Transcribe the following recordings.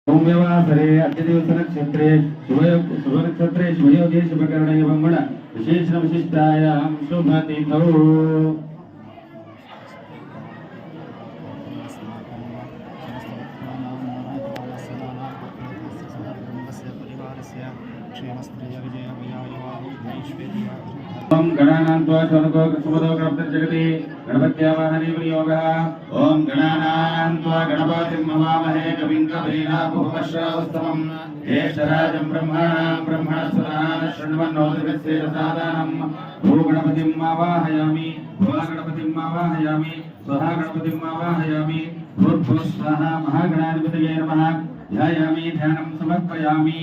सोमवासरे अद्यदिवसनक्षत्रे शुभनक्षत्रे शुभयोगे शुभकरणे एवं गुण विशेषविशिष्टायां शुभतिथौ ओम गणानान्त्वा शोनको कृष्णपदो गणपतिर्जगति गणपत्यावाहने विनियोगः ओम गणानान्त्वा गणपतिं हवामहे कविं कवीनामुपश्रावस्तमं ज्येष्ठराजं ब्रह्मणस्पदान शृण्वन्नोतिभिस्सेदसादानं भूगणपतिम् आवाहयामि भुवनगणपतिम् आवाहयामि स्वहा गणपतिम् आवाहयामि भूर्भुवस्वाहा महागणाधिपतये नमः ध्यायामि ध्यानं समर्पयामि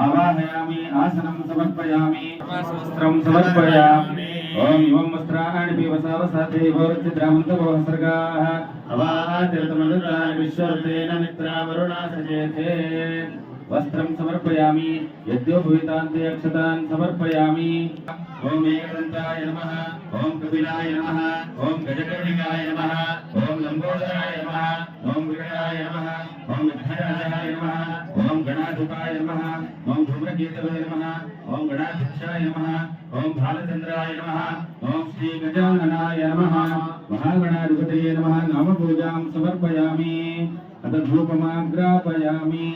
आवाहयामि आसनं समर्पयामि वस्त्रं समर्पयामि ओम इमं वस्त्राणि पिबसावसाते भवचिद्रामन्तभवः सर्गाः अवातिरतमनुराणि विश्वरूपेण मित्रा वरुणा सचेते वस्त्रं समर्पयामि यद्योपवीतान्ते अक्षतान् समर्पयामि ओम एकदन्ताय नमः ओम कपिलाय नमः ओम गजकर्णिकाय नमः ओम लंबोदराय नमः ओम विकटाय नमः ओम विघ्नराजाय नमः ओम गणाधिपाय नमः ओम धूम्रकेतवे नमः ओम गणाध्यक्षाय नमः ओम भालचंद्राय नमः ओम श्री गजाननाय नमः महागणाधिपतये नमः नामपूजां समर्पयामि अथ धूपमाग्रापयामि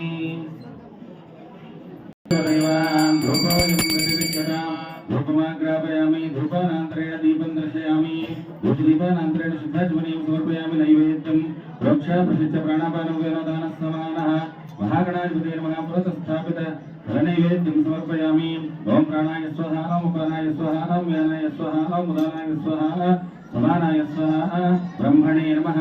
धूपमाग्रापयामि धूपानान्तरेण दीपं दर्शयामि धूपदीपानान्तरेण शुद्धाचमनीं समर्पयामि नैवेद्यं प्रोक्षाप्रशिच्च प्राणापानं वेनोदानः समानः महागणाधिपतये नमः पुरतस्थापित नैवेद्यं समर्पयामि ओम प्राणाय स्वाहा ओम उपानाय स्वाहा ओम व्यानाय स्वाहा ओम उदानाय स्वाहा समानाय स्वाहा ब्रह्मणे नमः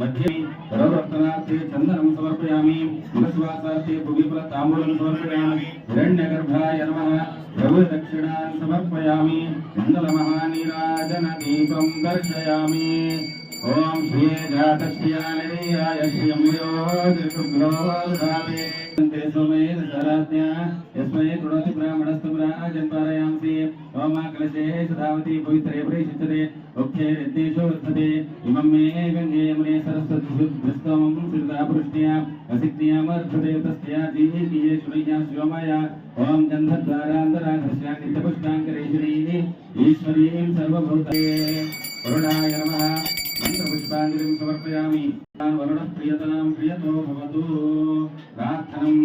मध्ये सर्ववर्तनार्थे चन्दनं समर्पयामि मुखश्वासार्थे भुगिफलताम्बूलं समर्पयामि हिरण्यगर्भाय नमः प्रभुदक्षिणान् समर्पयामि मण्डलमहानीराजनदीपं दर्शयामि ओम श्री जातश्रियानिधेयाय श्रियम्यो दृशुभ्रोधाते सोमेन सराज्ञा यस्मै कृणोति ब्राह्मणस्तु ब्राह्मणजन्पारयांसि ओम कलशे सदावति पवित्रे परिशिष्यते उक्थे यज्ञेषु वर्धते इमं मे गङ्गे यमुने सरस्वती शुद्धस्तमं श्रीदापुरुष्ण्या असिक्नियामर्धते तस्या जीवितीये शुनय्या शिवमया ओम गन्धद्वारान्तराधस्या नित्यपुष्टाङ्करेश्वरी ईश्वरीं सर्वभूते वरुणाय नमः मंत्रपुष्पाञ्जलिं समर्पयामि वरुणप्रियतनां प्रियतो भवतु प्रार्थनं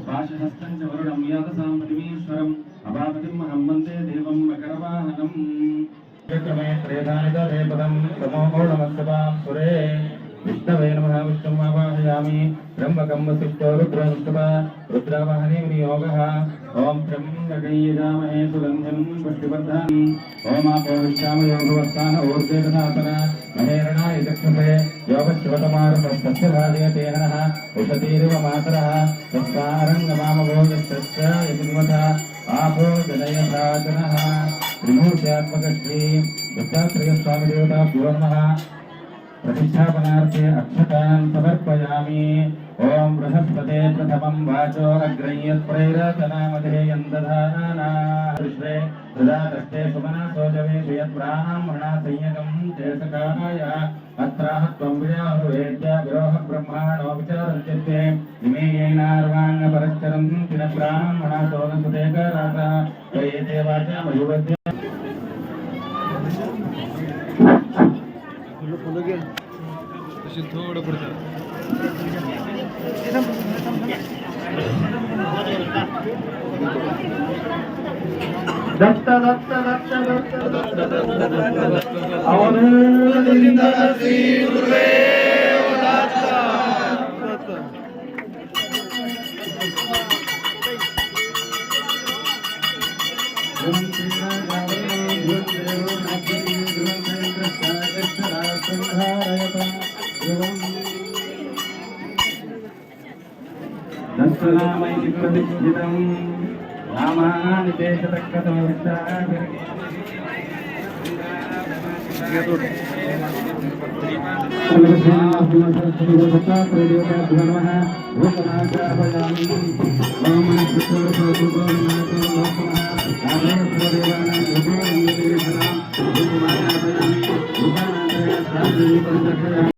स्वाशहस्तं च वरुणं यादसां पतिमीश्वरम् अपापतिं अहं वन्दे देवं मकरवाहनम् चक्रमे त्रेधानिदधे पदं समोहोणमस्तपां सुरे विष्णवे नमः विष्णुम् आवाहयामि त्र्यम्बकं वसिष्ठो रुद्रमुस्तपा रुद्रावाहने विनियोगः ओम त्र्यम्बकैर्यजामहे सुगन्धिं पुष्टिवर्धनम् ओम आपोहिष्यामयो भुवस्थान ऊर्ध्वधातन महेरणाय चक्षुषे योगशिवतमारुतस्य भाजयते नः उषतीरिव मातरः तस्सारङ्गमामभोगश्च यतिमथ आपो जनयसाजनः त्रिमूर्त्यात्मकश्री दत्तात्रेयस्वामिदेवताभ्यो नमः प्रतिष्ठापनार्थे अक्षतान् समर्पयामि ओम बृहस्पते प्रथमं वाचो अग्रय्यत्प्रैरतनामधेयं दधाना विश्वे ददातस्ते सुमनासो जवेषु यद्ब्राह्मणा संयगं चेतकाय अत्राह त्वं विजाहुवेद्या विरोह ब्रह्माणो विचारन्त्यते इमे येनार्वाङ्गपरश्चरं तिन ब्राह्मणा सोनसुते कराता वयेते वाचा मयुवद्य थोड़ा पड़ता दत्त दत्त दत्त दत्त दत्त अवधूतलिंग श्री गुरुदेव दत्त दत्तनामैति प्रतिष्ठितं रामानिदेशतक्कतो विष्टा